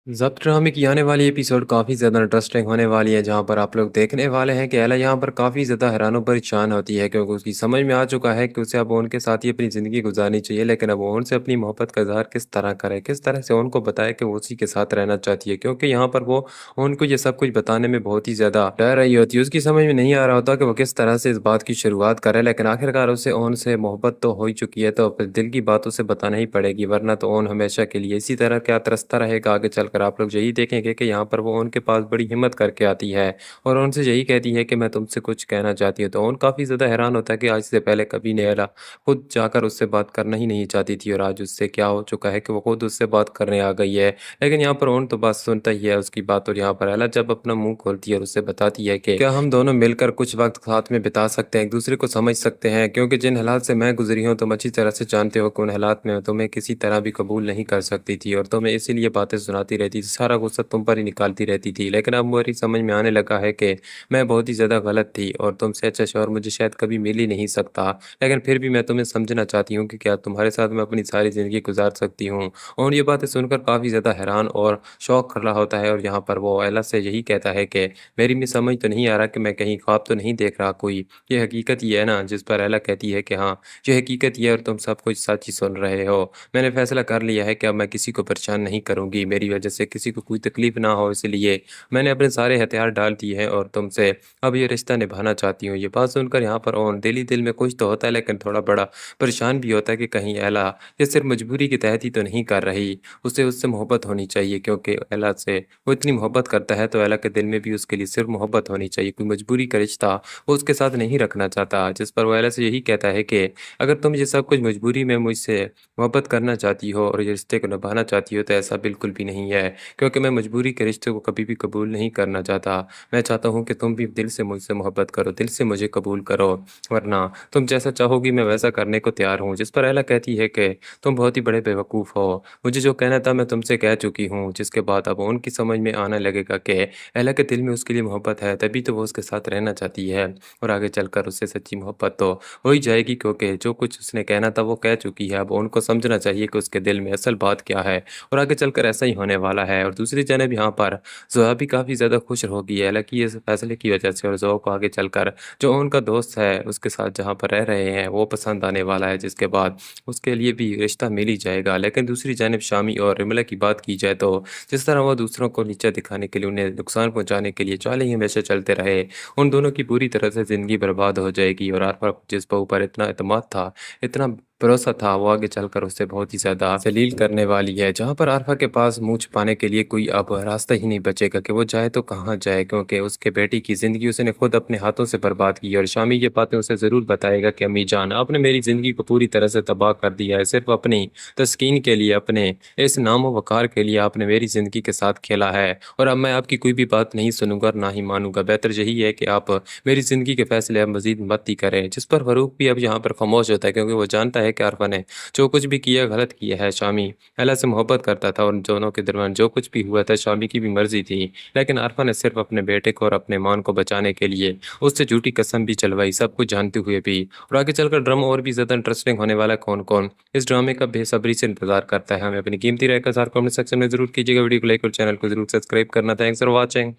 ज़ब्त ड्रामे की आने वाली एपिसोड काफ़ी ज़्यादा इंटरेस्टिंग होने वाली है, जहाँ पर आप लोग देखने वाले हैं कि एला यहाँ पर काफ़ी ज़्यादा हैरान परेशान होती है, क्योंकि उसकी समझ में आ चुका है कि उसे अब ओन के साथ ही अपनी ज़िंदगी गुजारनी चाहिए। लेकिन अब ओन से अपनी मोहब्बत का इज़हार किस तरह करे, किस तरह से ओन को बताए कि वो उसी के साथ रहना चाहती है, क्योंकि यहाँ पर वो ओन को ये सब कुछ बताने में बहुत ही ज़्यादा डर रही होती है। उसकी समझ में नहीं आ रहा होता कि वो किस तरह से इस बात की शुरुआत करे, लेकिन आखिरकार उसे ओन से मोहब्बत तो हो ही चुकी है, तो अब दिल की बात उसे बताना ही पड़ेगी, वरना तो ओन हमेशा के लिए इसी तरह क्या तरसता रहेगा आगे चलकर। आप लोग यही देखेंगे कि यहाँ पर वो उनके पास बड़ी हिम्मत करके आती है और उनसे यही कहती है कि मैं तुमसे कुछ कहना चाहती हूँ। तो उन काफ़ी ज़्यादा हैरान होता है कि आज से पहले कभी नैला खुद जाकर उससे बात करना ही नहीं चाहती थी, और आज उससे क्या हो चुका है कि वो खुद उससे बात करने आ गई है। लेकिन यहाँ पर उन तो बात सुनता ही है उसकी बात, और यहाँ पर एला जब अपना मुंह खोलती है और उससे बताती है कि क्या हम दोनों मिलकर कुछ वक्त साथ में बिता सकते हैं, एक दूसरे को समझ सकते हैं, क्योंकि जिन हालात से मैं गुजरी हूँ तुम अच्छी तरह से जानते हो कि उन हालात में तुम्हें किसी तरह भी कबूल नहीं कर सकती थी, और तुम्हें इसीलिए बातें सुनाती रहती थी, सारा गुस्सा तुम पर ही निकालती रहती थी। लेकिन अब मेरी समझ में आने लगा है कि मैं बहुत ही ज़्यादा गलत थी, और तुमसे अच्छा शौहर मुझे शायद कभी मिल ही नहीं सकता। लेकिन फिर भी मैं तुम्हें समझना चाहती हूँ कि क्या तुम्हारे साथ मैं अपनी सारी ज़िंदगी गुजार सकती हूँ। और ये बातें सुनकर काफ़ी ज़्यादा हैरान और शौक कर रहा होता है, और यहाँ पर वो एला से यही कहता है कि मेरी भी समझ तो नहीं आ रहा कि मैं कहीं ख्वाब तो नहीं देख रहा कोई, ये हकीकत ही है ना। जिस पर एला कहती है कि हाँ, ये हकीकत ही है और तुम सब कुछ सच ही सुन रहे हो। मैंने फैसला कर लिया है कि अब मैं किसी को परेशान नहीं करूँगी, मेरी वजह से किसी को कोई तकलीफ़ ना हो, इसलिए मैंने अपने सारे हथियार डाल दिए हैं और तुमसे अब ये रिश्ता निभाना चाहती हूँ। ये बात सुनकर यहाँ पर ओन दिल ही दिल में खुश तो होता है, लेकिन थोड़ा बड़ा परेशान भी होता है कि कहीं एला ये सिर्फ मजबूरी के तहत ही तो नहीं कर रही, उसे उससे मोहब्बत होनी चाहिए, क्योंकि एला से वो इतनी मोहब्बत करता है तो एला के दिल में भी उसके लिए सिर्फ मोहब्बत होनी चाहिए, कोई मजबूरी का रिश्ता वो उसके साथ नहीं रखना चाहता। जिस पर वो एला से यही कहता है कि अगर तुम ये सब कुछ मजबूरी में मुझसे मोहब्बत करना चाहती हो और ये रिश्ते को निभाना चाहती हो, तो ऐसा बिल्कुल भी नहीं है, क्योंकि मैं मजबूरी के रिश्ते को कभी भी कबूल नहीं करना चाहता। मैं चाहता हूँ कि तुम भी दिल से मुझसे मोहब्बत करो, दिल से मुझे कबूल करो, वरना तुम जैसा चाहोगी मैं वैसा करने को तैयार हूँ। जिस पर एला कहती है कि तुम बहुत ही बड़े बेवकूफ़ हो, मुझे जो कहना था मैं तुमसे कह चुकी हूँ। जिसके बाद अब उनकी समझ में आने लगेगा कि एला के दिल में उसके लिए मोहब्बत है, तभी तो वो उसके साथ रहना चाहती है, और आगे चलकर उससे सच्ची मोहब्बत तो हो ही जाएगी, क्योंकि जो कुछ उसने कहना था वो कह चुकी है। अब उनको समझना चाहिए कि उसके दिल में असल बात क्या है, और आगे चलकर ऐसा ही होने वाला है। और दूसरी जानब यहाँ पर ज़ोया भी काफ़ी ज़्यादा खुश होगी हालाँकि इस फैसले की वजह से, और ज़ोया को आगे चलकर जो उनका दोस्त है उसके साथ जहाँ पर रह रहे हैं वो पसंद आने वाला है, जिसके बाद उसके लिए भी रिश्ता मिल ही जाएगा। लेकिन दूसरी जानब शामी और रिमला की बात की जाए तो जिस तरह वो दूसरों को नीचा दिखाने के लिए, उन्हें नुकसान पहुँचाने के लिए चाले ही हमेशा चलते रहे, उन दोनों की पूरी तरह से ज़िंदगी बर्बाद हो जाएगी। और आरफा को जिस बहू पर इतना एतमाद था, इतना भरोसा था, वो आगे चलकर उससे बहुत ही ज़्यादा ज़लील करने वाली है, जहाँ पर आरफा के पास मुँह छुपाने के लिए कोई अब रास्ता ही नहीं बचेगा कि वो जाए तो कहाँ जाए, क्योंकि उसके बेटी की ज़िंदगी उसने खुद अपने हाथों से बर्बाद की है। और शामी ये बातें उसे ज़रूर बताएगा कि अम्मी जान, आपने मेरी ज़िंदगी को पूरी तरह से तबाह कर दिया है, सिर्फ़ अपनी तस्कीन के लिए, अपने इस नाम-ओ-वक़ार के लिए आपने मेरी ज़िंदगी के साथ खेला है, और अब मैं आपकी कोई भी बात नहीं सुनूँगा और ना ही मानूँगा। बेहतर यही है कि आप मेरी ज़िंदगी के फ़ैसले अब मज़ीद मत ही करें। जिस पर फ़ारूक भी अब यहाँ पर ख़ामोश होता है, क्योंकि वो जानता है कि अरफ़ा ने जो कुछ भी किया गलत किया है। शामी एला से मोहब्बत करता था और उन दोनों के दरमियान जो कुछ भी हुआ था शामी की भी मर्ज़ी थी। लेकिन अरफ़ा ने सिर्फ़ अपने बेटे को और अपने मान को बचाने के लिए उससे झूठी कसम भी चलवाई, सब कुछ जानते हुए भी। और आगे चलकर ड्रामा और भी ज़्यादा इंटरेस्टिंग होने वाला है। कौन-कौन इस ड्रामे का बेसब्री से इंतज़ार करता है, हमें अपनी कीमती राय का इज़हार कमेंट सेक्शन में ज़रूर कीजिएगा। वीडियो को लाइक और चैनल को ज़रूर सब्सक्राइब करना। Thanks for watching.